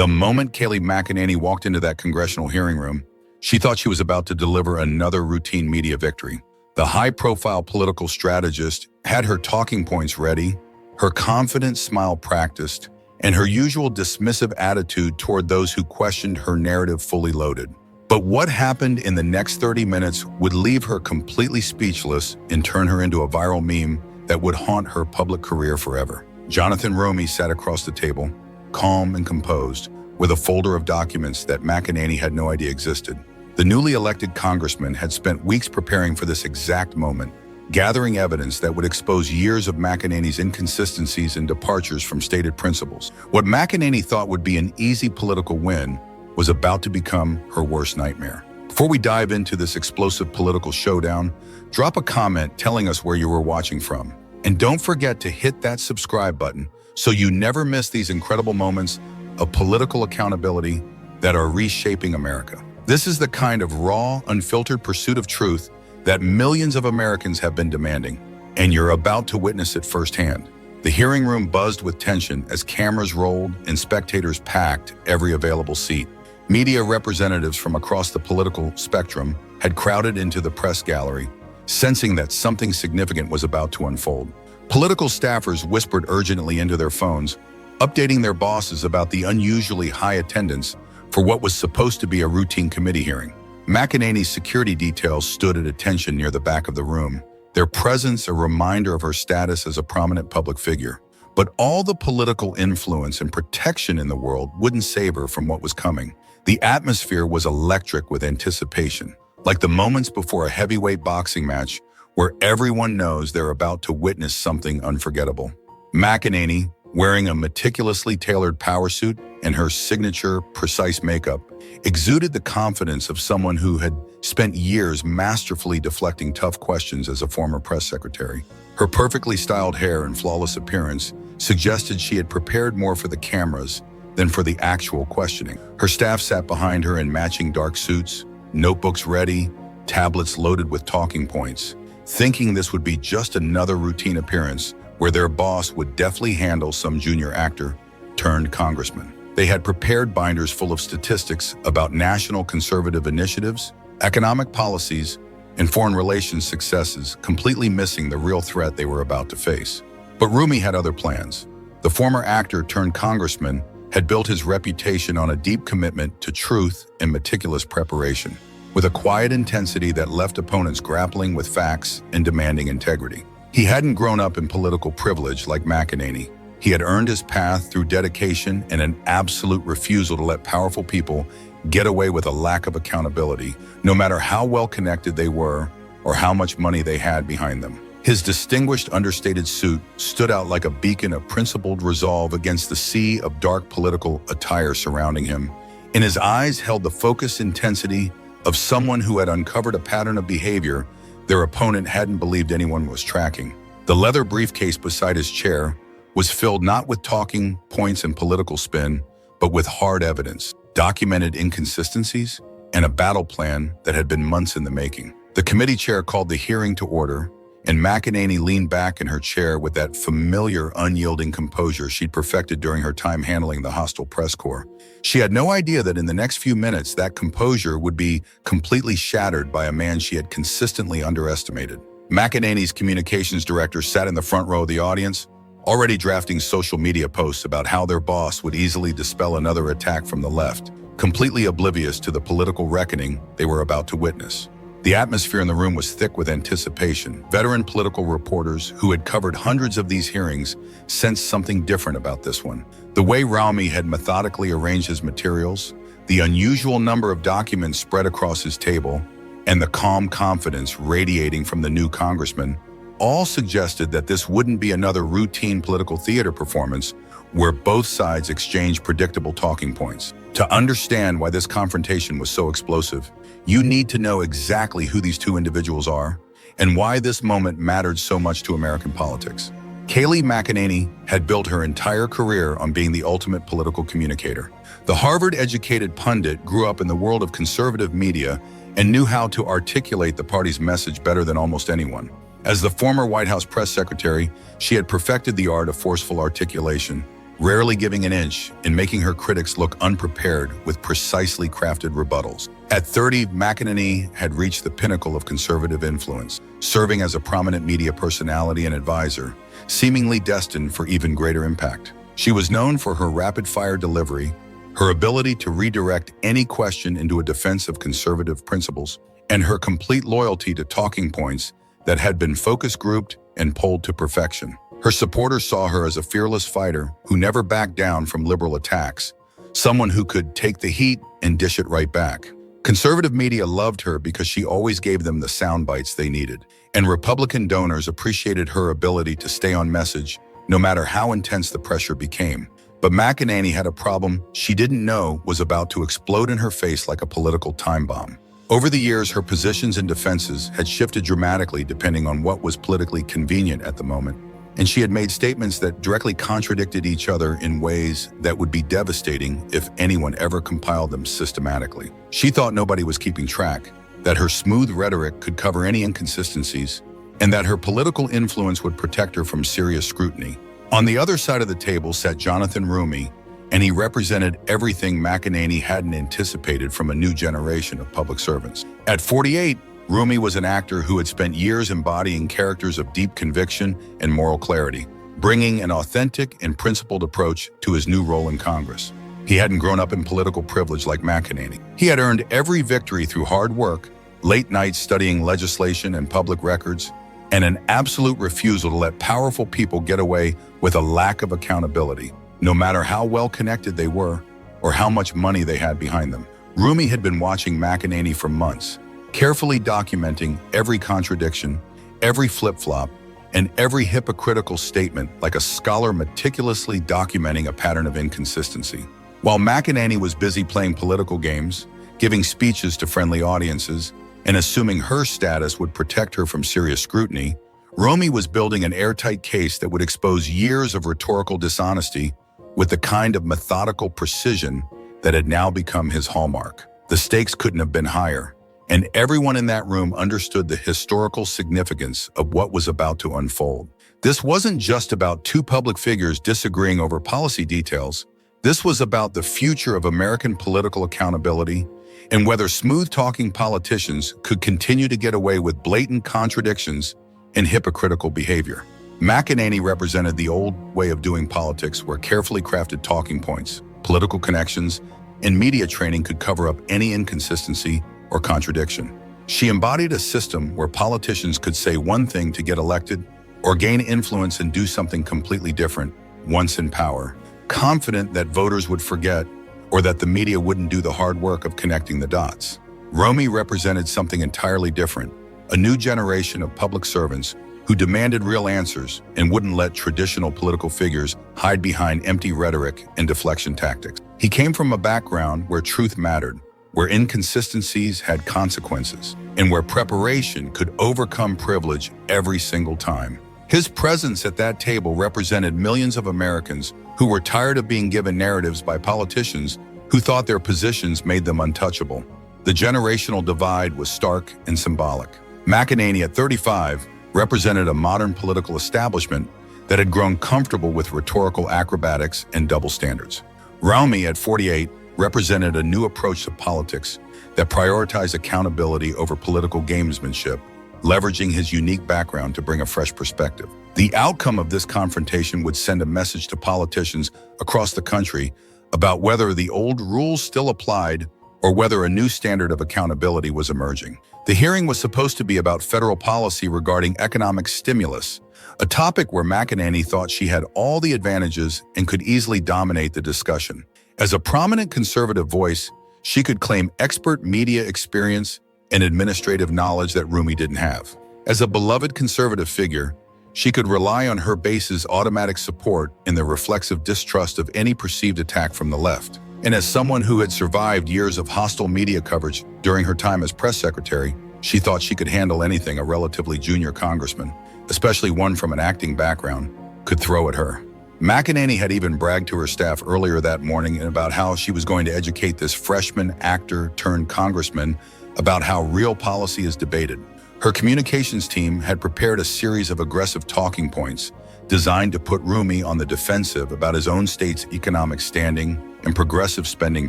The moment Kayleigh McEnany walked into that congressional hearing room, she thought she was about to deliver another routine media victory. The high-profile political strategist had her talking points ready, her confident smile practiced, and her usual dismissive attitude toward those who questioned her narrative fully loaded. But what happened in the next 30 minutes would leave her completely speechless and turn her into a viral meme that would haunt her public career forever. Jonathan Roumie sat across the table, calm and composed, with a folder of documents that McEnany had no idea existed. The newly elected congressman had spent weeks preparing for this exact moment, gathering evidence that would expose years of McEnany's inconsistencies and departures from stated principles. What McEnany thought would be an easy political win was about to become her worst nightmare. Before we dive into this explosive political showdown, drop a comment telling us where you were watching from. And don't forget to hit that subscribe button so you never miss these incredible moments of political accountability that are reshaping America. This is the kind of raw, unfiltered pursuit of truth that millions of Americans have been demanding, and you're about to witness it firsthand. The hearing room buzzed with tension as cameras rolled and spectators packed every available seat. Media representatives from across the political spectrum had crowded into the press gallery, sensing that something significant was about to unfold. Political staffers whispered urgently into their phones, updating their bosses about the unusually high attendance for what was supposed to be a routine committee hearing. McEnany's security details stood at attention near the back of the room, their presence a reminder of her status as a prominent public figure. But all the political influence and protection in the world wouldn't save her from what was coming. The atmosphere was electric with anticipation, like the moments before a heavyweight boxing match where everyone knows they're about to witness something unforgettable. McEnany, wearing a meticulously tailored power suit and her signature precise makeup, exuded the confidence of someone who had spent years masterfully deflecting tough questions as a former press secretary. Her perfectly styled hair and flawless appearance suggested she had prepared more for the cameras than for the actual questioning. Her staff sat behind her in matching dark suits, notebooks ready, tablets loaded with talking points, thinking this would be just another routine appearance where their boss would deftly handle some junior actor turned congressman. They had prepared binders full of statistics about national conservative initiatives, economic policies, and foreign relations successes, completely missing the real threat they were about to face. But Roumie had other plans. The former actor turned congressman had built his reputation on a deep commitment to truth and meticulous preparation, with a quiet intensity that left opponents grappling with facts and demanding integrity. He hadn't grown up in political privilege like McEnany. He had earned his path through dedication and an absolute refusal to let powerful people get away with a lack of accountability, no matter how well connected they were or how much money they had behind them. His distinguished understated suit stood out like a beacon of principled resolve against the sea of dark political attire surrounding him, and his eyes held the focused intensity of someone who had uncovered a pattern of behavior their opponent hadn't believed anyone was tracking. The leather briefcase beside his chair was filled not with talking points and political spin, but with hard evidence, documented inconsistencies, and a battle plan that had been months in the making. The committee chair called the hearing to order, and McEnany leaned back in her chair with that familiar, unyielding composure she'd perfected during her time handling the hostile press corps. She had no idea that in the next few minutes, that composure would be completely shattered by a man she had consistently underestimated. McEnany's communications director sat in the front row of the audience, already drafting social media posts about how their boss would easily dispel another attack from the left, completely oblivious to the political reckoning they were about to witness. The atmosphere in the room was thick with anticipation. Veteran political reporters who had covered hundreds of these hearings sensed something different about this one. The way Roumie had methodically arranged his materials, the unusual number of documents spread across his table, and the calm confidence radiating from the new congressman all suggested that this wouldn't be another routine political theater performance where both sides exchanged predictable talking points. To understand why this confrontation was so explosive, you need to know exactly who these two individuals are and why this moment mattered so much to American politics. Kayleigh McEnany had built her entire career on being the ultimate political communicator. The Harvard-educated pundit grew up in the world of conservative media and knew how to articulate the party's message better than almost anyone. As the former White House press secretary, she had perfected the art of forceful articulation, rarely giving an inch and making her critics look unprepared with precisely crafted rebuttals. At 30, McEnany had reached the pinnacle of conservative influence, serving as a prominent media personality and advisor, seemingly destined for even greater impact. She was known for her rapid-fire delivery, her ability to redirect any question into a defense of conservative principles, and her complete loyalty to talking points that had been focus grouped and polled to perfection. Her supporters saw her as a fearless fighter who never backed down from liberal attacks, someone who could take the heat and dish it right back. Conservative media loved her because she always gave them the sound bites they needed, and Republican donors appreciated her ability to stay on message no matter how intense the pressure became. But McEnany had a problem she didn't know was about to explode in her face like a political time bomb. Over the years, her positions and defenses had shifted dramatically depending on what was politically convenient at the moment, and she had made statements that directly contradicted each other in ways that would be devastating if anyone ever compiled them systematically. She thought nobody was keeping track, that her smooth rhetoric could cover any inconsistencies, and that her political influence would protect her from serious scrutiny. On the other side of the table sat Jonathan Roumie, and he represented everything McEnany hadn't anticipated from a new generation of public servants. At 48, Roumie was an actor who had spent years embodying characters of deep conviction and moral clarity, bringing an authentic and principled approach to his new role in Congress. He hadn't grown up in political privilege like McEnany. He had earned every victory through hard work, late nights studying legislation and public records, and an absolute refusal to let powerful people get away with a lack of accountability, no matter how well connected they were or how much money they had behind them. Roumie had been watching McEnany for months, carefully documenting every contradiction, every flip-flop, and every hypocritical statement like a scholar meticulously documenting a pattern of inconsistency. While McEnany was busy playing political games, giving speeches to friendly audiences, and assuming her status would protect her from serious scrutiny, Roumie was building an airtight case that would expose years of rhetorical dishonesty with the kind of methodical precision that had now become his hallmark. The stakes couldn't have been higher, and everyone in that room understood the historical significance of what was about to unfold. This wasn't just about two public figures disagreeing over policy details. This was about the future of American political accountability and whether smooth-talking politicians could continue to get away with blatant contradictions and hypocritical behavior. McEnany represented the old way of doing politics where carefully crafted talking points, political connections, and media training could cover up any inconsistency or contradiction. She embodied a system where politicians could say one thing to get elected or gain influence and do something completely different once in power, confident that voters would forget or that the media wouldn't do the hard work of connecting the dots. Roumie represented something entirely different, a new generation of public servants who demanded real answers and wouldn't let traditional political figures hide behind empty rhetoric and deflection tactics. He came from a background where truth mattered, where inconsistencies had consequences, and where preparation could overcome privilege every single time. His presence at that table represented millions of Americans who were tired of being given narratives by politicians who thought their positions made them untouchable. The generational divide was stark and symbolic. McEnany at 35 represented a modern political establishment that had grown comfortable with rhetorical acrobatics and double standards. Roumie at 48 represented a new approach to politics that prioritized accountability over political gamesmanship, leveraging his unique background to bring a fresh perspective. The outcome of this confrontation would send a message to politicians across the country about whether the old rules still applied or whether a new standard of accountability was emerging. The hearing was supposed to be about federal policy regarding economic stimulus, a topic where McEnany thought she had all the advantages and could easily dominate the discussion. As a prominent conservative voice, she could claim expert media experience and administrative knowledge that Roumie didn't have. As a beloved conservative figure, she could rely on her base's automatic support and the reflexive distrust of any perceived attack from the left. And as someone who had survived years of hostile media coverage during her time as press secretary, she thought she could handle anything a relatively junior congressman, especially one from an acting background, could throw at her. McEnany had even bragged to her staff earlier that morning about how she was going to educate this freshman actor turned congressman about how real policy is debated. Her communications team had prepared a series of aggressive talking points designed to put Roumie on the defensive about his own state's economic standing and progressive spending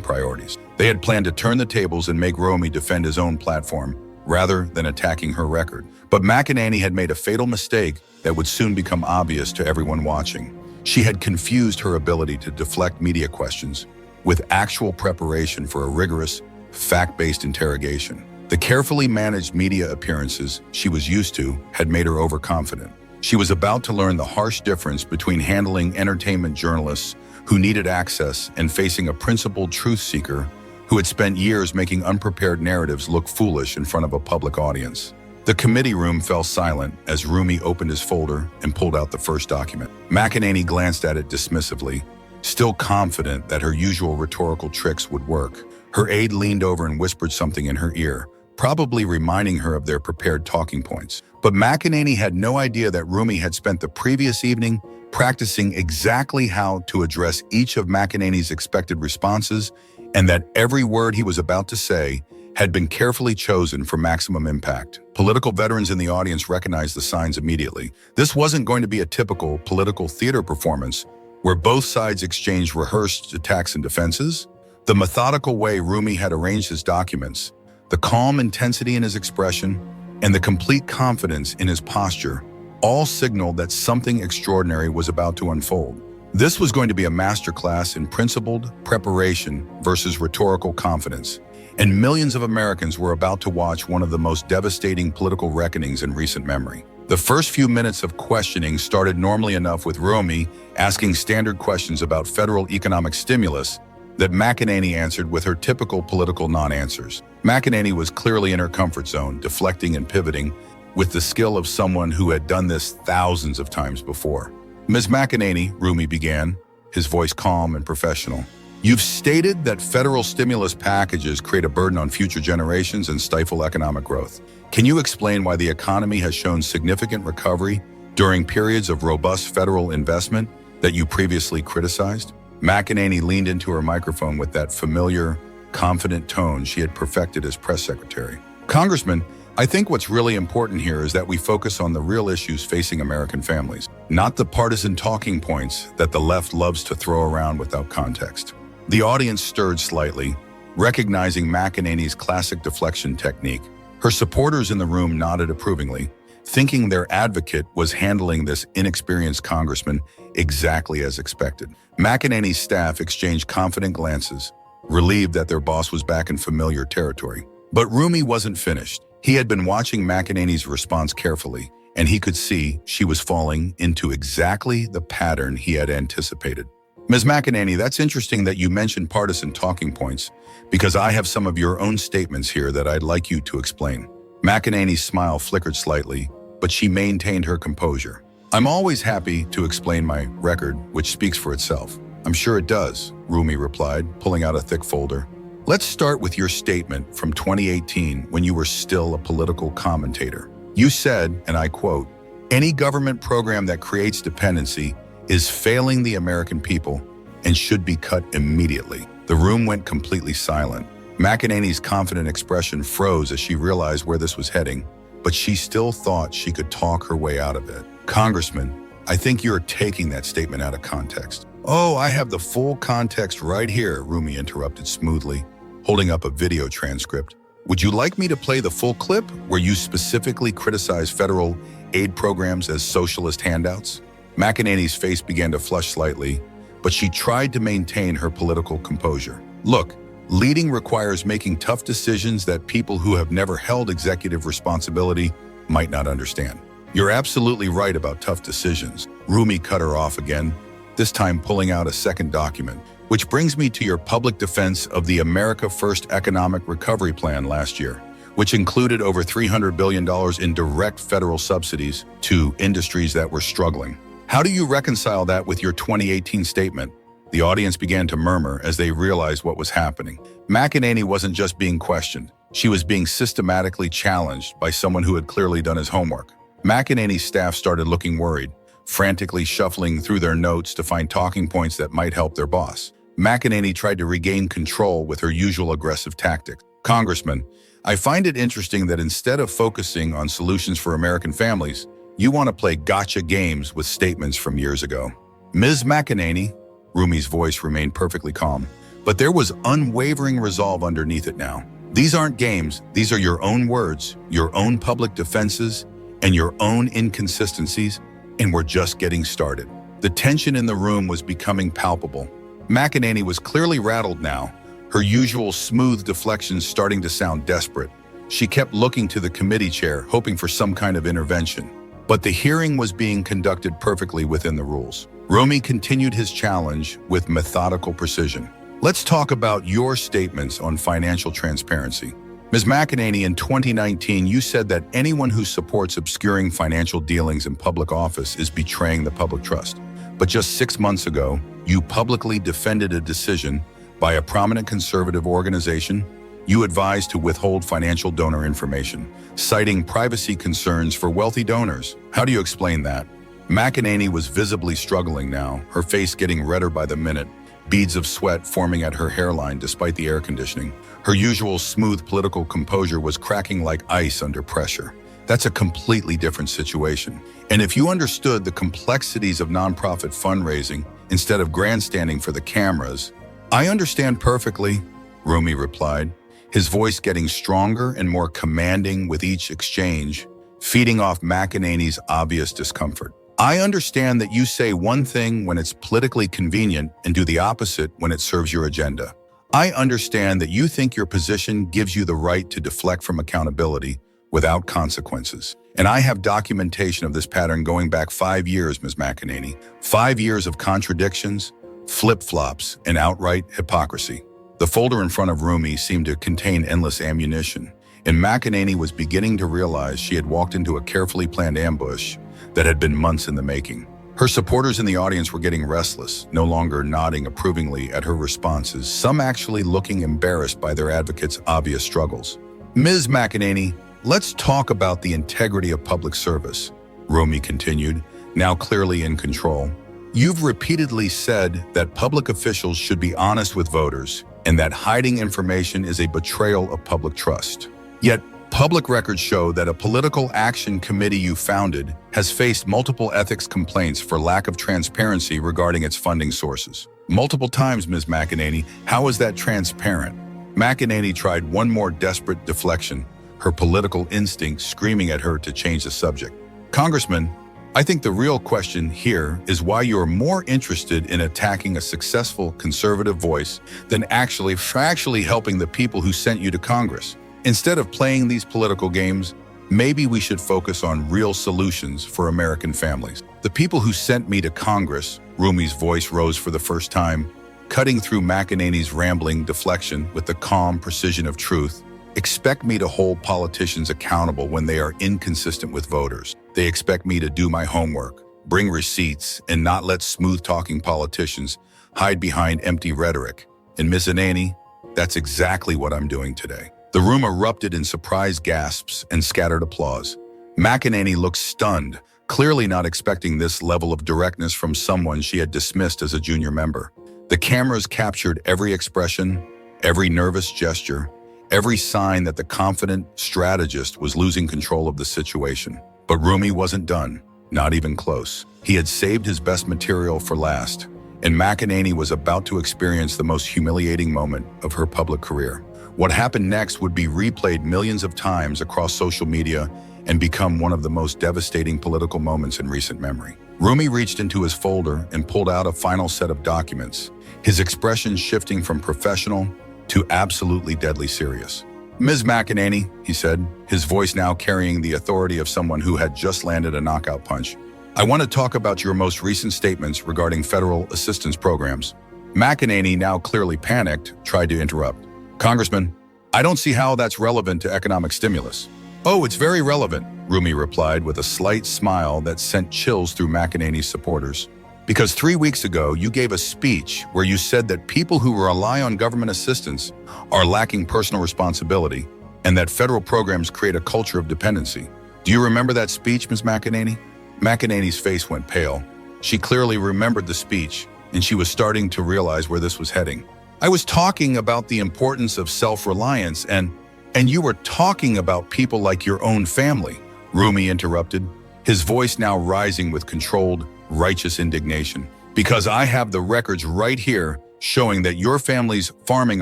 priorities. They had planned to turn the tables and make Roumie defend his own platform rather than attacking her record. But McEnany had made a fatal mistake that would soon become obvious to everyone watching. She had confused her ability to deflect media questions with actual preparation for a rigorous, fact-based interrogation. The carefully managed media appearances she was used to had made her overconfident. She was about to learn the harsh difference between handling entertainment journalists who needed access and facing a principled truth seeker who had spent years making unprepared narratives look foolish in front of a public audience. The committee room fell silent as Roumie opened his folder and pulled out the first document. McEnany glanced at it dismissively, still confident that her usual rhetorical tricks would work. Her aide leaned over and whispered something in her ear, probably reminding her of their prepared talking points. But McEnany had no idea that Roumie had spent the previous evening practicing exactly how to address each of McEnany's expected responses, and that every word he was about to say had been carefully chosen for maximum impact. Political veterans in the audience recognized the signs immediately. This wasn't going to be a typical political theater performance where both sides exchanged rehearsed attacks and defenses. The methodical way Roumie had arranged his documents, the calm intensity in his expression, and the complete confidence in his posture all signaled that something extraordinary was about to unfold. This was going to be a masterclass in principled preparation versus rhetorical confidence, and millions of Americans were about to watch one of the most devastating political reckonings in recent memory. The first few minutes of questioning started normally enough with Roumie asking standard questions about federal economic stimulus that McEnany answered with her typical political non-answers. McEnany was clearly in her comfort zone, deflecting and pivoting with the skill of someone who had done this thousands of times before. "Ms. McEnany," Roumie began, his voice calm and professional, "you've stated that federal stimulus packages create a burden on future generations and stifle economic growth. Can you explain why the economy has shown significant recovery during periods of robust federal investment that you previously criticized?" McEnany leaned into her microphone with that familiar, confident tone she had perfected as press secretary. "Congressman, I think what's really important here is that we focus on the real issues facing American families, not the partisan talking points that the left loves to throw around without context." The audience stirred slightly, recognizing McEnany's classic deflection technique. Her supporters in the room nodded approvingly, thinking their advocate was handling this inexperienced congressman exactly as expected. McEnany's staff exchanged confident glances, relieved that their boss was back in familiar territory. But Roumie wasn't finished. He had been watching McEnany's response carefully, and he could see she was falling into exactly the pattern he had anticipated. "Ms. McEnany, that's interesting that you mentioned partisan talking points, because I have some of your own statements here that I'd like you to explain." McEnany's smile flickered slightly, but she maintained her composure. "I'm always happy to explain my record, which speaks for itself." "I'm sure it does," Roumie replied, pulling out a thick folder. "Let's start with your statement from 2018 when you were still a political commentator. You said, and I quote, 'Any government program that creates dependency is failing the American people and should be cut immediately.'" The room went completely silent. McEnany's confident expression froze as she realized where this was heading, but she still thought she could talk her way out of it. "Congressman, I think you're taking that statement out of context." "Oh, I have the full context right here," Roumie interrupted smoothly, holding up a video transcript. "Would you like me to play the full clip where you specifically criticize federal aid programs as socialist handouts?" McEnany's face began to flush slightly, but she tried to maintain her political composure. "Look, leading requires making tough decisions that people who have never held executive responsibility might not understand. You're absolutely right about tough decisions." Roumie cut her off again, this time pulling out a second document. "Which brings me to your public defense of the America First Economic Recovery Plan last year, which included over $300 billion in direct federal subsidies to industries that were struggling. How do you reconcile that with your 2018 statement?" The audience began to murmur as they realized what was happening. McEnany wasn't just being questioned. She was being systematically challenged by someone who had clearly done his homework. McEnany's staff started looking worried, frantically shuffling through their notes to find talking points that might help their boss. McEnany tried to regain control with her usual aggressive tactics. "Congressman, I find it interesting that instead of focusing on solutions for American families, You want to play gotcha games with statements from years ago. Ms. McEnany, Roumie's voice remained perfectly calm, but there was unwavering resolve underneath it now. These aren't games, these are your own words, your own public defenses, and your own inconsistencies, and we're just getting started. The tension in the room was becoming palpable. McEnany was clearly rattled now, her usual smooth deflections starting to sound desperate. She kept looking to the committee chair, hoping for some kind of intervention. But the hearing was being conducted perfectly within the rules. Roumie continued his challenge with methodical precision. Let's talk about your statements on financial transparency. Ms. McEnany, in 2019, you said that anyone who supports obscuring financial dealings in public office is betraying the public trust. But just 6 months ago, you publicly defended a decision by a prominent conservative organization. You advised to withhold financial donor information, citing privacy concerns for wealthy donors. How do you explain that? McEnany was visibly struggling now, her face getting redder by the minute, beads of sweat forming at her hairline despite the air conditioning. Her usual smooth political composure was cracking like ice under pressure. That's a completely different situation. And if you understood the complexities of nonprofit fundraising instead of grandstanding for the cameras, I understand perfectly, Roumie replied, his voice getting stronger and more commanding with each exchange, feeding off McEnany's obvious discomfort. I understand that you say one thing when it's politically convenient and do the opposite when it serves your agenda. I understand that you think your position gives you the right to deflect from accountability without consequences. And I have documentation of this pattern going back 5 years, Ms. McEnany. 5 years of contradictions, flip-flops, and outright hypocrisy. The folder in front of Roumie seemed to contain endless ammunition, and McEnany was beginning to realize she had walked into a carefully planned ambush that had been months in the making. Her supporters in the audience were getting restless, no longer nodding approvingly at her responses, some actually looking embarrassed by their advocates' obvious struggles. Ms. McEnany, let's talk about the integrity of public service, Roumie continued, now clearly in control. You've repeatedly said that public officials should be honest with voters and that hiding information is a betrayal of public trust. Yet, public records show that a political action committee you founded has faced multiple ethics complaints for lack of transparency regarding its funding sources. Multiple times, Ms. McEnany, how is that transparent? McEnany tried one more desperate deflection, her political instinct screaming at her to change the subject. Congressman, I think the real question here is why you're more interested in attacking a successful conservative voice than actually helping the people who sent you to Congress. Instead of playing these political games, maybe we should focus on real solutions for American families. The people who sent me to Congress, Roumie's voice rose for the first time, cutting through McEnany's rambling deflection with the calm precision of truth, expect me to hold politicians accountable when they are inconsistent with voters. They expect me to do my homework, bring receipts, and not let smooth-talking politicians hide behind empty rhetoric. And Ms. McEnany, that's exactly what I'm doing today. The room erupted in surprised gasps and scattered applause. McEnany looked stunned, clearly not expecting this level of directness from someone she had dismissed as a junior member. The cameras captured every expression, every nervous gesture, every sign that the confident strategist was losing control of the situation. But Roumie wasn't done, not even close. He had saved his best material for last, and McEnany was about to experience the most humiliating moment of her public career. What happened next would be replayed millions of times across social media and become one of the most devastating political moments in recent memory. Roumie reached into his folder and pulled out a final set of documents, his expression shifting from professional to absolutely deadly serious. Ms. McEnany, he said, his voice now carrying the authority of someone who had just landed a knockout punch. I want to talk about your most recent statements regarding federal assistance programs. McEnany, now clearly panicked, tried to interrupt. Congressman, I don't see how that's relevant to economic stimulus. Oh, it's very relevant, Roumie replied with a slight smile that sent chills through McEnany's supporters. Because 3 weeks ago, you gave a speech where you said that people who rely on government assistance are lacking personal responsibility and that federal programs create a culture of dependency. Do you remember that speech, Ms. McEnany? McEnany's face went pale. She clearly remembered the speech, and she was starting to realize where this was heading. I was talking about the importance of self-reliance, and you were talking about people like your own family, Roumie interrupted. his voice now rising with controlled, righteous indignation. Because I have the records right here showing that your family's farming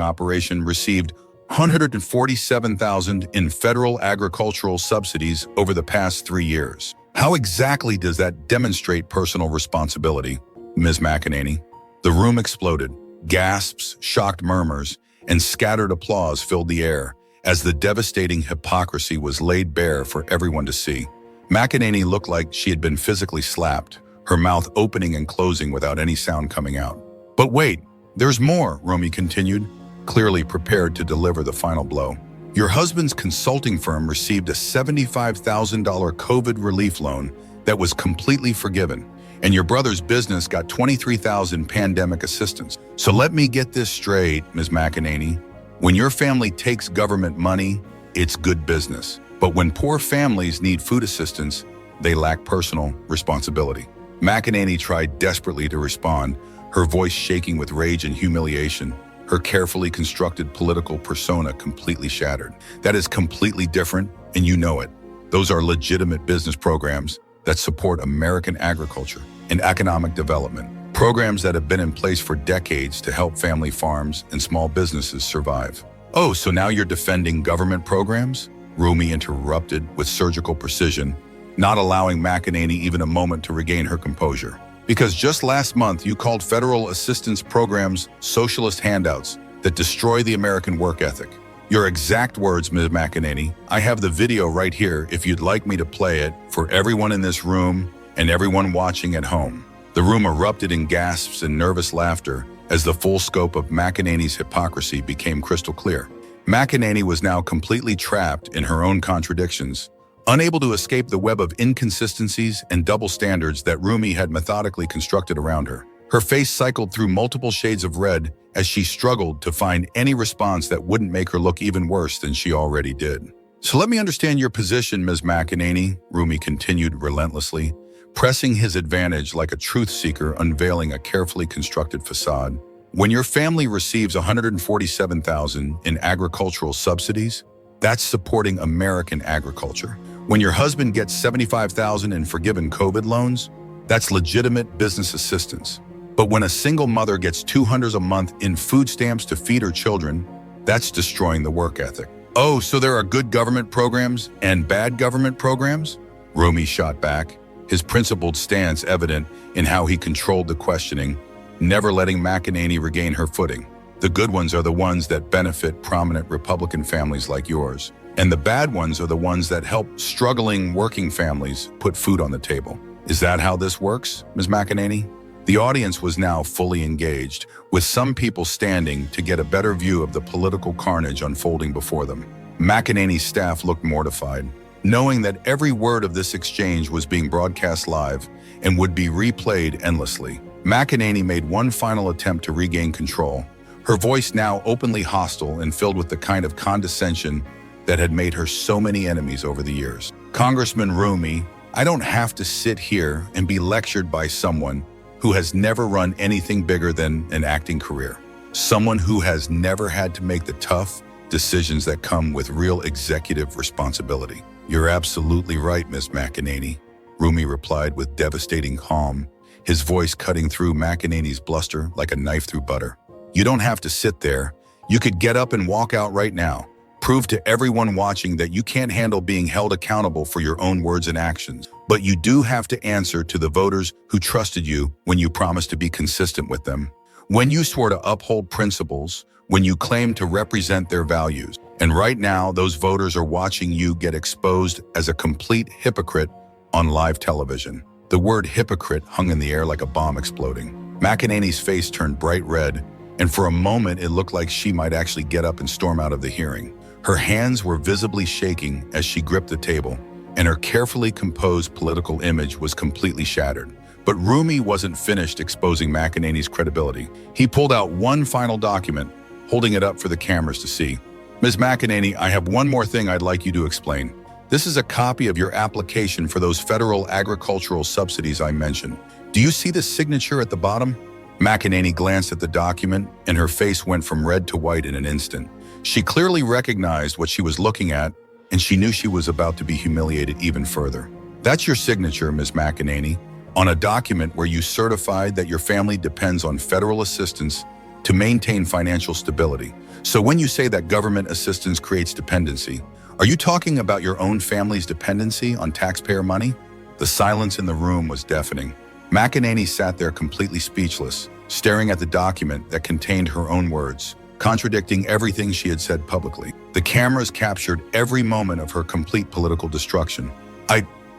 operation received $147,000 in federal agricultural subsidies over the past 3 years. How exactly does that demonstrate personal responsibility, Ms. McEnany? The room exploded. Gasps, shocked murmurs, and scattered applause filled the air as the devastating hypocrisy was laid bare for everyone to see. McEnany looked like she had been physically slapped, her mouth opening and closing without any sound coming out. But wait, there's more, Roumie continued, clearly prepared to deliver the final blow. Your husband's consulting firm received a $75,000 COVID relief loan that was completely forgiven, and your brother's business got $23,000 pandemic assistance. So let me get this straight, Ms. McEnany. When your family takes government money, it's good business. But when poor families need food assistance, they lack personal responsibility. McEnany tried desperately to respond, her voice shaking with rage and humiliation, her carefully constructed political persona completely shattered. That is completely different, and you know it. Those are legitimate business programs that support American agriculture and economic development, programs that have been in place for decades to help family farms and small businesses survive. Oh, so now you're defending government programs? Roumie interrupted with surgical precision, not allowing McEnany even a moment to regain her composure. Because just last month you called federal assistance programs socialist handouts that destroy the American work ethic. Your exact words, Ms. McEnany. I have the video right here if you'd like me to play it for everyone in this room and everyone watching at home. The room erupted in gasps and nervous laughter as the full scope of McEnany's hypocrisy became crystal clear. McEnany was now completely trapped in her own contradictions, unable to escape the web of inconsistencies and double standards that Roumie had methodically constructed around her. Her face cycled through multiple shades of red as she struggled to find any response that wouldn't make her look even worse than she already did. So let me understand your position, Ms. McEnany, Roumie continued relentlessly, pressing his advantage like a truth seeker unveiling a carefully constructed facade. When your family receives $147,000 in agricultural subsidies, that's supporting American agriculture. When your husband gets $75,000 in forgiven COVID loans, that's legitimate business assistance. But when a single mother gets $200 a month in food stamps to feed her children, that's destroying the work ethic. Oh, so there are good government programs and bad government programs? Roumie shot back, his principled stance evident in how he controlled the questioning, never letting McEnany regain her footing. The good ones are the ones that benefit prominent Republican families like yours, and the bad ones are the ones that help struggling working families put food on the table. Is that how this works, Ms. McEnany? The audience was now fully engaged, with some people standing to get a better view of the political carnage unfolding before them. McEnany's staff looked mortified, knowing that every word of this exchange was being broadcast live and would be replayed endlessly. McEnany made one final attempt to regain control, her voice now openly hostile and filled with the kind of condescension that had made her so many enemies over the years. Congressman Roumie, I don't have to sit here and be lectured by someone who has never run anything bigger than an acting career. Someone who has never had to make the tough decisions that come with real executive responsibility. You're absolutely right, Ms. McEnany, Roumie replied with devastating calm, his voice cutting through McEnany's bluster like a knife through butter. You don't have to sit there. You could get up and walk out right now. Prove to everyone watching that you can't handle being held accountable for your own words and actions. But you do have to answer to the voters who trusted you when you promised to be consistent with them, when you swore to uphold principles, when you claimed to represent their values. And right now, those voters are watching you get exposed as a complete hypocrite on live television. The word hypocrite hung in the air like a bomb exploding. McEnany's face turned bright red, and for a moment it looked like she might actually get up and storm out of the hearing. Her hands were visibly shaking as she gripped the table, and her carefully composed political image was completely shattered. But Roumie wasn't finished exposing McEnany's credibility. He pulled out one final document, holding it up for the cameras to see. Ms. McEnany, I have one more thing I'd like you to explain. This is a copy of your application for those federal agricultural subsidies I mentioned. Do you see the signature at the bottom? McEnany glanced at the document, and her face went from red to white in an instant. She clearly recognized what she was looking at, and she knew she was about to be humiliated even further. That's your signature, Ms. McEnany, on a document where you certified that your family depends on federal assistance to maintain financial stability. So when you say that government assistance creates dependency, are you talking about your own family's dependency on taxpayer money? The silence in the room was deafening. McEnany sat there completely speechless, staring at the document that contained her own words, contradicting everything she had said publicly. The cameras captured every moment of her complete political destruction.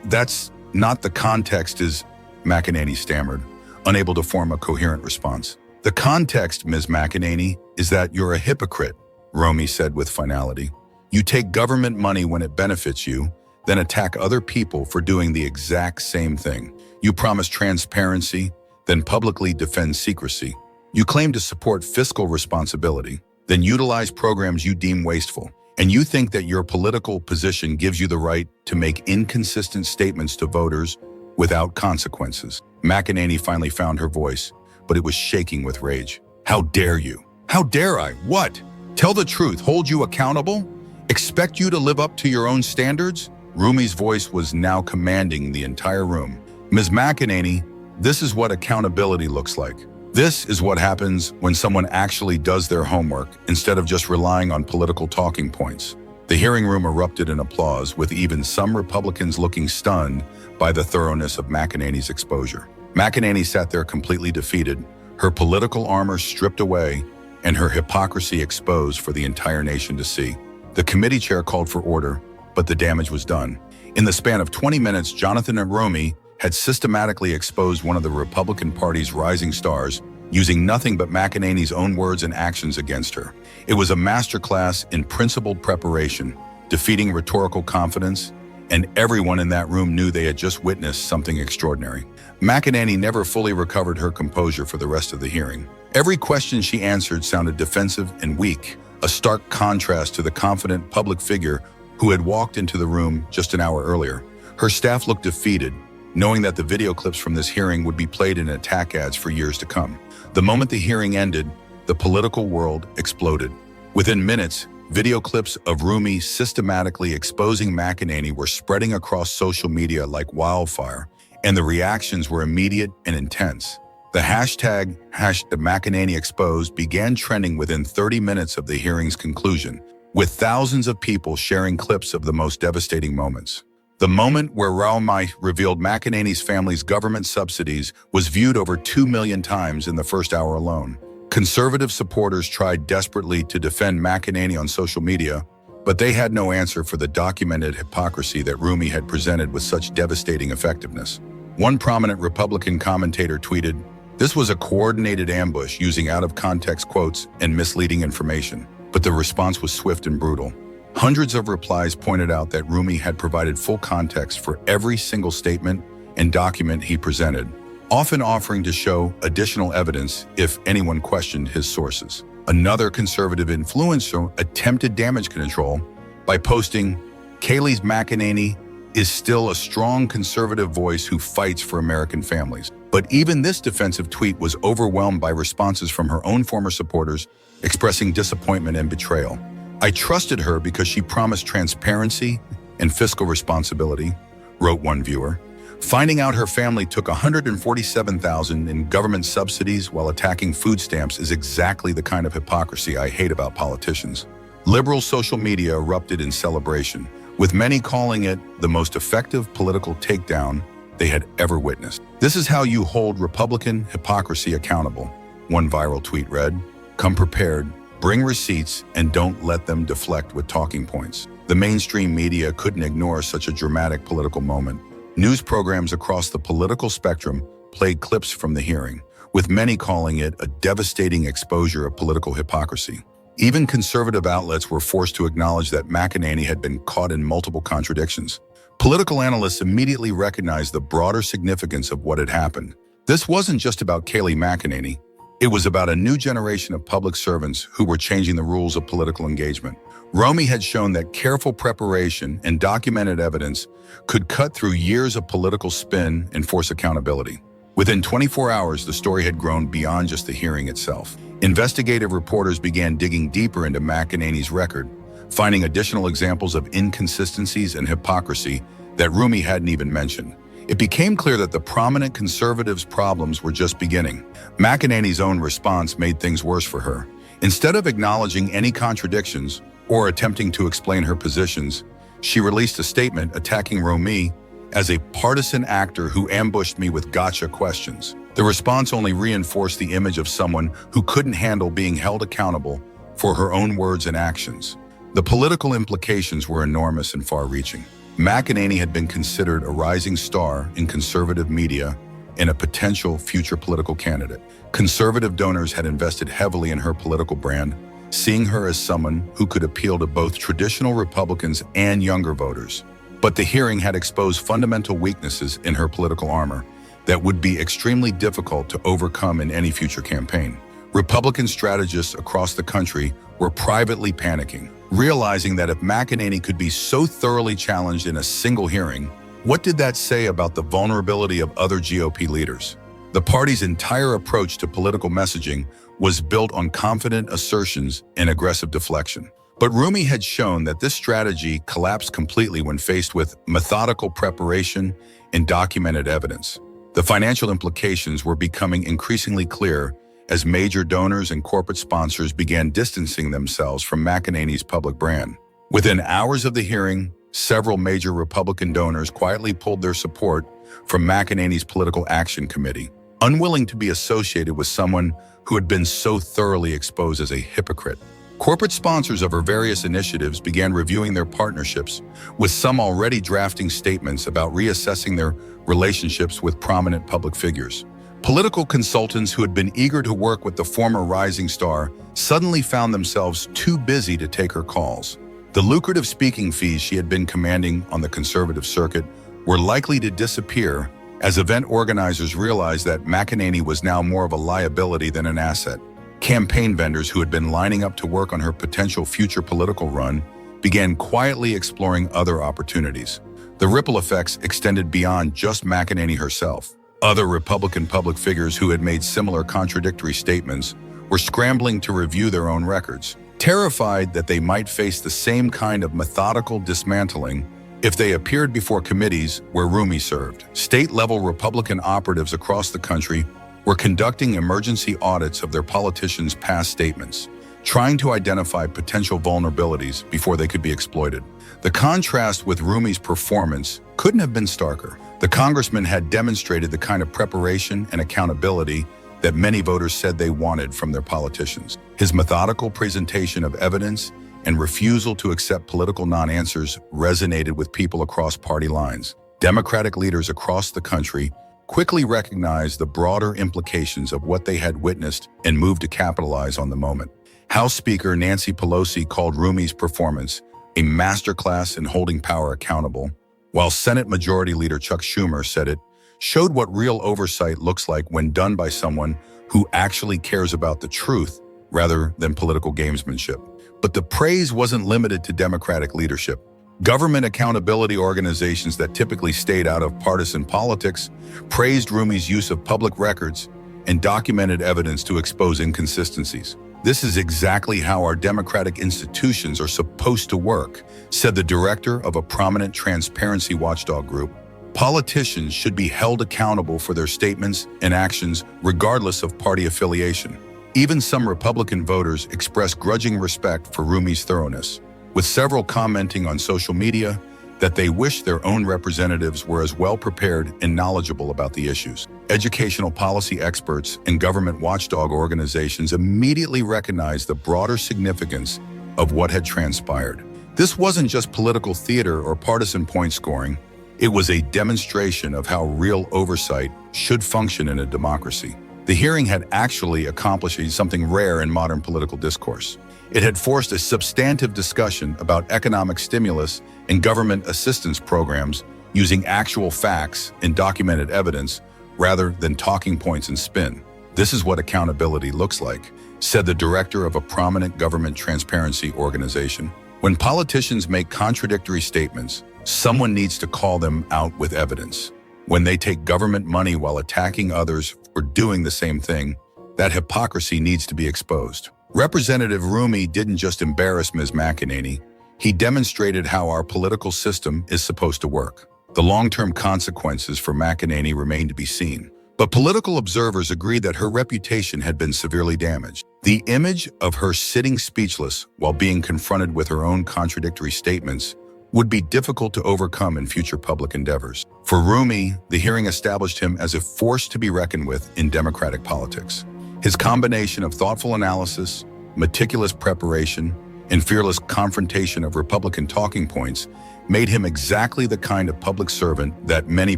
That's not the context is, McEnany stammered, unable to form a coherent response. The context, Ms. McEnany, is that you're a hypocrite, Roumie said with finality. You take government money when it benefits you, then attack other people for doing the exact same thing. You promise transparency, then publicly defend secrecy. You claim to support fiscal responsibility, then utilize programs you deem wasteful. And you think that your political position gives you the right to make inconsistent statements to voters without consequences. McEnany finally found her voice, but it was shaking with rage. How dare you? How dare I? What? Tell the truth, hold you accountable? Expect you to live up to your own standards? Roumie's voice was now commanding the entire room. Ms. McEnany, this is what accountability looks like. This is what happens when someone actually does their homework instead of just relying on political talking points. The hearing room erupted in applause, with even some Republicans looking stunned by the thoroughness of McEnany's exposure. McEnany sat there completely defeated, her political armor stripped away, and her hypocrisy exposed for the entire nation to see. The committee chair called for order, but the damage was done. In the span of 20 minutes, Jonathan Roumie had systematically exposed one of the Republican Party's rising stars, using nothing but McEnany's own words and actions against her. It was a masterclass in principled preparation, defeating rhetorical confidence, and everyone in that room knew they had just witnessed something extraordinary. McEnany never fully recovered her composure for the rest of the hearing. Every question she answered sounded defensive and weak, a stark contrast to the confident public figure who had walked into the room just an hour earlier. Her staff looked defeated, knowing that the video clips from this hearing would be played in attack ads for years to come. The moment the hearing ended, the political world exploded. Within minutes, video clips of Roumie systematically exposing McEnany were spreading across social media like wildfire, and the reactions were immediate and intense. The hashtag McEnany exposed began trending within 30 minutes of the hearing's conclusion, with thousands of people sharing clips of the most devastating moments. The moment where Roumie revealed McEnany's family's government subsidies was viewed over 2 million times in the first hour alone. Conservative supporters tried desperately to defend McEnany on social media, but they had no answer for the documented hypocrisy that Roumie had presented with such devastating effectiveness. One prominent Republican commentator tweeted, "This was a coordinated ambush using out-of-context quotes and misleading information." But the response was swift and brutal. Hundreds of replies pointed out that Roumie had provided full context for every single statement and document he presented, often offering to show additional evidence if anyone questioned his sources. Another conservative influencer attempted damage control by posting, "Kayleigh McEnany is still a strong conservative voice who fights for American families." But even this defensive tweet was overwhelmed by responses from her own former supporters expressing disappointment and betrayal. "I trusted her because she promised transparency and fiscal responsibility," wrote one viewer. "Finding out her family took $147,000 in government subsidies while attacking food stamps is exactly the kind of hypocrisy I hate about politicians." Liberal social media erupted in celebration, with many calling it the most effective political takedown they had ever witnessed. "This is how you hold Republican hypocrisy accountable," one viral tweet read. "Come prepared, bring receipts, and don't let them deflect with talking points." The mainstream media couldn't ignore such a dramatic political moment. News programs across the political spectrum played clips from the hearing, with many calling it a devastating exposure of political hypocrisy. Even conservative outlets were forced to acknowledge that McEnany had been caught in multiple contradictions. Political analysts immediately recognized the broader significance of what had happened. This wasn't just about Kayleigh McEnany. It was about a new generation of public servants who were changing the rules of political engagement. Roumie had shown that careful preparation and documented evidence could cut through years of political spin and force accountability. Within 24 hours, the story had grown beyond just the hearing itself. Investigative reporters began digging deeper into McEnany's record, finding additional examples of inconsistencies and hypocrisy that Roumie hadn't even mentioned. It became clear that the prominent conservatives' problems were just beginning. McEnany's own response made things worse for her. Instead of acknowledging any contradictions or attempting to explain her positions, she released a statement attacking Roumie as a partisan actor who ambushed me with gotcha questions. The response only reinforced the image of someone who couldn't handle being held accountable for her own words and actions. The political implications were enormous and far-reaching. McEnany had been considered a rising star in conservative media and a potential future political candidate. Conservative donors had invested heavily in her political brand, seeing her as someone who could appeal to both traditional Republicans and younger voters. But the hearing had exposed fundamental weaknesses in her political armor that would be extremely difficult to overcome in any future campaign. Republican strategists across the country were privately panicking, realizing that if McEnany could be so thoroughly challenged in a single hearing, what did that say about the vulnerability of other GOP leaders? The party's entire approach to political messaging was built on confident assertions and aggressive deflection. But Roumie had shown that this strategy collapsed completely when faced with methodical preparation and documented evidence. The financial implications were becoming increasingly clear as major donors and corporate sponsors began distancing themselves from McEnany's public brand. Within hours of the hearing, several major Republican donors quietly pulled their support from McEnany's Political Action Committee, unwilling to be associated with someone who had been so thoroughly exposed as a hypocrite. Corporate sponsors of her various initiatives began reviewing their partnerships, with some already drafting statements about reassessing their relationships with prominent public figures. Political consultants who had been eager to work with the former rising star suddenly found themselves too busy to take her calls. The lucrative speaking fees she had been commanding on the conservative circuit were likely to disappear as event organizers realized that McEnany was now more of a liability than an asset. Campaign vendors who had been lining up to work on her potential future political run began quietly exploring other opportunities. The ripple effects extended beyond just McEnany herself. Other Republican public figures who had made similar contradictory statements were scrambling to review their own records, terrified that they might face the same kind of methodical dismantling if they appeared before committees where Roumie served. State-level Republican operatives across the country were conducting emergency audits of their politicians' past statements, trying to identify potential vulnerabilities before they could be exploited. The contrast with Roumie's performance couldn't have been starker. The congressman had demonstrated the kind of preparation and accountability that many voters said they wanted from their politicians. His methodical presentation of evidence and refusal to accept political non-answers resonated with people across party lines. Democratic leaders across the country quickly recognized the broader implications of what they had witnessed and moved to capitalize on the moment. House Speaker Nancy Pelosi called Roumie's performance a masterclass in holding power accountable, while Senate Majority Leader Chuck Schumer said it showed what real oversight looks like when done by someone who actually cares about the truth rather than political gamesmanship. But the praise wasn't limited to Democratic leadership. Government accountability organizations that typically stayed out of partisan politics praised Roumie's use of public records and documented evidence to expose inconsistencies. "This is exactly how our democratic institutions are supposed to work," said the director of a prominent transparency watchdog group. "Politicians should be held accountable for their statements and actions regardless of party affiliation." Even some Republican voters expressed grudging respect for Roumie's thoroughness, with several commenting on social media that they wish their own representatives were as well prepared and knowledgeable about the issues. Educational policy experts and government watchdog organizations immediately recognized the broader significance of what had transpired. This wasn't just political theater or partisan point scoring. It was a demonstration of how real oversight should function in a democracy. The hearing had actually accomplished something rare in modern political discourse. It had forced a substantive discussion about economic stimulus and government assistance programs using actual facts and documented evidence rather than talking points and spin. "This is what accountability looks like," said the director of a prominent government transparency organization. "When politicians make contradictory statements, someone needs to call them out with evidence. When they take government money while attacking others for doing the same thing, that hypocrisy needs to be exposed." Representative Roumie didn't just embarrass Ms. McEnany, he demonstrated how our political system is supposed to work. The long-term consequences for McEnany remained to be seen. But political observers agreed that her reputation had been severely damaged. The image of her sitting speechless while being confronted with her own contradictory statements would be difficult to overcome in future public endeavors. For Roumie, the hearing established him as a force to be reckoned with in democratic politics. His combination of thoughtful analysis, meticulous preparation, and fearless confrontation of Republican talking points made him exactly the kind of public servant that many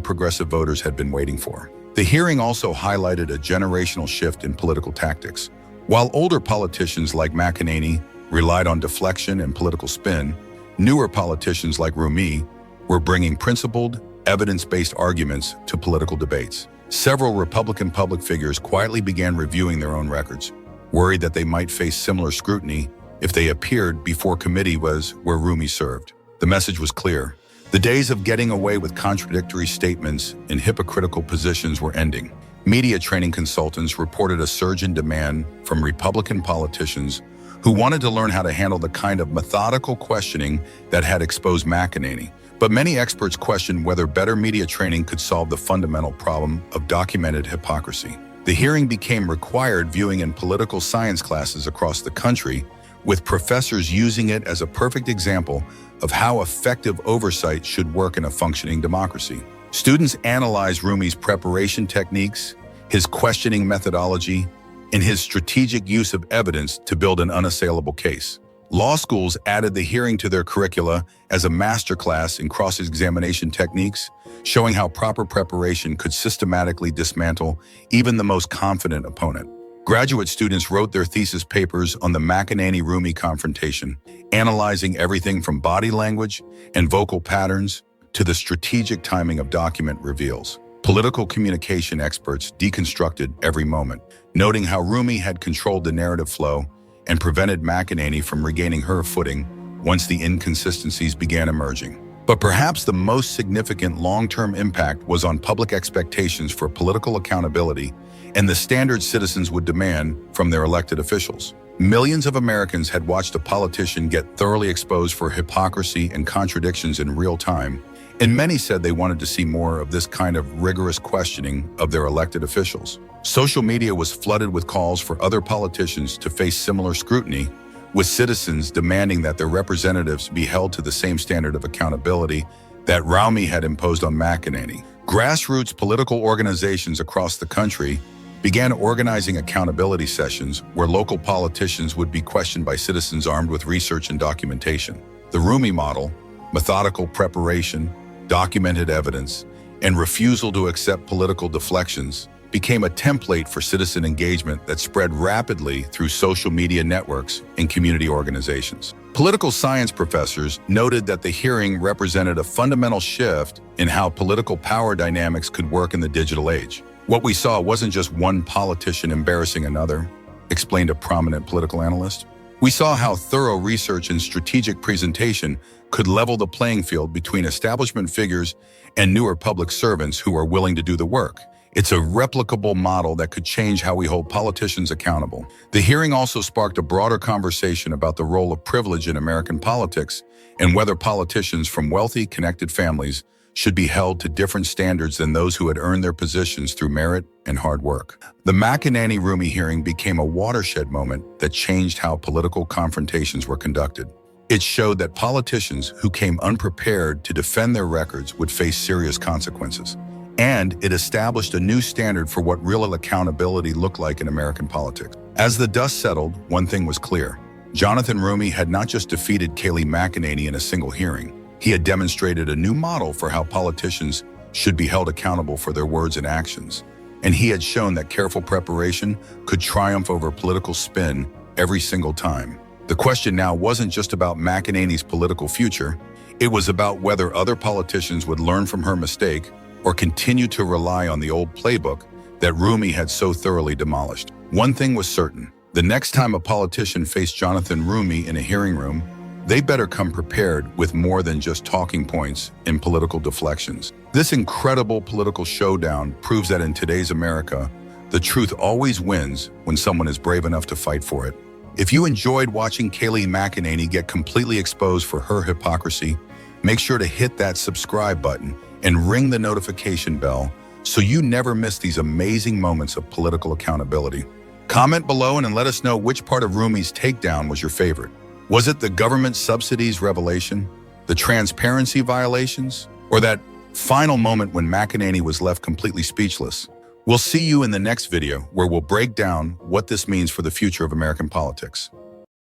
progressive voters had been waiting for. The hearing also highlighted a generational shift in political tactics. While older politicians like McEnany relied on deflection and political spin, newer politicians like Roumie were bringing principled, evidence-based arguments to political debates. Several Republican public figures quietly began reviewing their own records, worried that they might face similar scrutiny if they appeared before committee was where Roumie served. The message was clear. The days of getting away with contradictory statements and hypocritical positions were ending. Media training consultants reported a surge in demand from Republican politicians who wanted to learn how to handle the kind of methodical questioning that had exposed McEnany. But many experts questioned whether better media training could solve the fundamental problem of documented hypocrisy. The hearing became required viewing in political science classes across the country, with professors using it as a perfect example of how effective oversight should work in a functioning democracy. Students analyzed Roumie's preparation techniques, his questioning methodology, and his strategic use of evidence to build an unassailable case. Law schools added the hearing to their curricula as a masterclass in cross-examination techniques, showing how proper preparation could systematically dismantle even the most confident opponent. Graduate students wrote their thesis papers on the McEnany-Roumie confrontation, analyzing everything from body language and vocal patterns to the strategic timing of document reveals. Political communication experts deconstructed every moment, noting how Roumie had controlled the narrative flow and prevented McEnany from regaining her footing once the inconsistencies began emerging. But perhaps the most significant long-term impact was on public expectations for political accountability and the standards citizens would demand from their elected officials. Millions of Americans had watched a politician get thoroughly exposed for hypocrisy and contradictions in real time, and many said they wanted to see more of this kind of rigorous questioning of their elected officials. Social media was flooded with calls for other politicians to face similar scrutiny, with citizens demanding that their representatives be held to the same standard of accountability that Roumie had imposed on McEnany. Grassroots political organizations across the country began organizing accountability sessions where local politicians would be questioned by citizens armed with research and documentation. The Roumie model, methodical preparation, documented evidence, and refusal to accept political deflections, became a template for citizen engagement that spread rapidly through social media networks and community organizations. Political science professors noted that the hearing represented a fundamental shift in how political power dynamics could work in the digital age. What we saw wasn't just one politician embarrassing another, explained a prominent political analyst. We saw how thorough research and strategic presentation could level the playing field between establishment figures and newer public servants who are willing to do the work. It's a replicable model that could change how we hold politicians accountable. The hearing also sparked a broader conversation about the role of privilege in American politics and whether politicians from wealthy, connected families should be held to different standards than those who had earned their positions through merit and hard work. The McEnany-Roumie hearing became a watershed moment that changed how political confrontations were conducted. It showed that politicians who came unprepared to defend their records would face serious consequences. And it established a new standard for what real accountability looked like in American politics. As the dust settled, one thing was clear. Jonathan Roumie had not just defeated Kayleigh McEnany in a single hearing. He had demonstrated a new model for how politicians should be held accountable for their words and actions. And he had shown that careful preparation could triumph over political spin every single time. The question now wasn't just about McEnany's political future. It was about whether other politicians would learn from her mistake or continue to rely on the old playbook that Roumie had so thoroughly demolished. One thing was certain. The next time a politician faced Jonathan Roumie in a hearing room, they better come prepared with more than just talking points and political deflections. This incredible political showdown proves that in today's America, the truth always wins when someone is brave enough to fight for it. If you enjoyed watching Kayleigh McEnany get completely exposed for her hypocrisy, make sure to hit that subscribe button and ring the notification bell so you never miss these amazing moments of political accountability. Comment below and let us know which part of Roumie's takedown was your favorite. Was it the government subsidies revelation, the transparency violations, or that final moment when McEnany was left completely speechless? We'll see you in the next video where we'll break down what this means for the future of American politics.